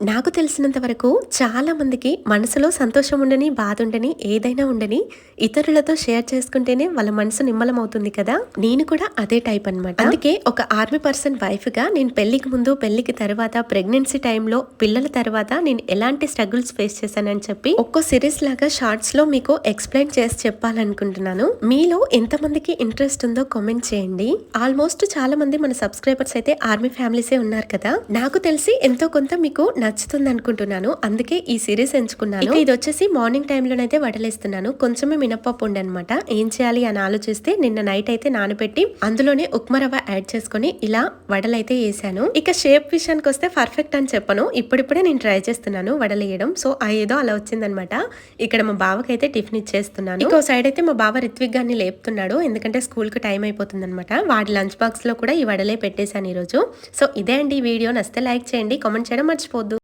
నాకు తెలిసినంత వరకు చాలా మందికి మనసులో సంతోషం ఉండని, బాధ ఉండని, ఏదైనా ఉండని ఇతరులతో షేర్ చేసుకుంటేనే వాళ్ళ మనసు నిమ్మలమవుతుంది కదా! నేను కూడా అదే టైప్ అనమాట. అందుకే ఒక ఆర్మీ పర్సన్ వైఫ్‌గా నేను పెళ్ళికి ముందు, పెళ్ళికి తర్వాత, ప్రెగ్నెన్సీ టైంలో, పిల్లల తర్వాత నేను ఎలాంటి స్ట్రగుల్స్ ఫేస్ చేశానని చెప్పి ఒక్కో సిరీస్ లాగా షార్ట్స్‌లో మీకు ఎక్స్‌ప్లెయిన్ చేసి చెప్పాలనుకుంటున్నాను. మీలో ఎంతమందికి ఇంట్రెస్ట్ ఉందో కామెంట్ చేయండి. ఆల్మోస్ట్ చాలా మంది మన సబ్స్క్రైబర్స్ అయితే ఆర్మీ ఫ్యామిలీసే ఉన్నారు కదా! నాకు తెలిసి ఎంతో కొంత మీకు నచ్చుతుంది అనుకుంటున్నాను. అందుకే ఈ సిరీస్ ఎంచుకున్నాను. ఇది వచ్చేసి మార్నింగ్ టైంలోనైతే వడలేస్తున్నాను. కొంచెమే మినపప్పు ఉండనమాట. ఏం చేయాలి అని ఆలోచిస్తే నిన్న నైట్ అయితే నానబెట్టి అందులోనే ఉప్మా రవ్వ యాడ్ చేసుకొని ఇలా వడలైతే వేసాను. ఇక షేప్ విషయానికి వస్తే పర్ఫెక్ట్ అని చెప్పను. ఇప్పుడిప్పుడే నేను ట్రై చేస్తున్నాను వడలేయడం. సో ఏదో అలా వచ్చిందనమాట. ఇక్కడ మా బావకైతే టిఫిన్ ఇచ్చేస్తున్నాను. ఇంకో సైడ్ అయితే మా బావ రిత్విక్ గారిని లేపుతున్నాడు. ఎందుకంటే స్కూల్ కి టైం అయిపోతుంది అనమాట. వాడి లంచ్ బాక్స్ లో కూడా ఈ వడలే పెట్టేశాను ఈరోజు. సో ఇదే అండి ఈ వీడియో. నచ్చితే లైక్ చేయండి, కామెంట్ చేయడం మర్చిపోద్దు.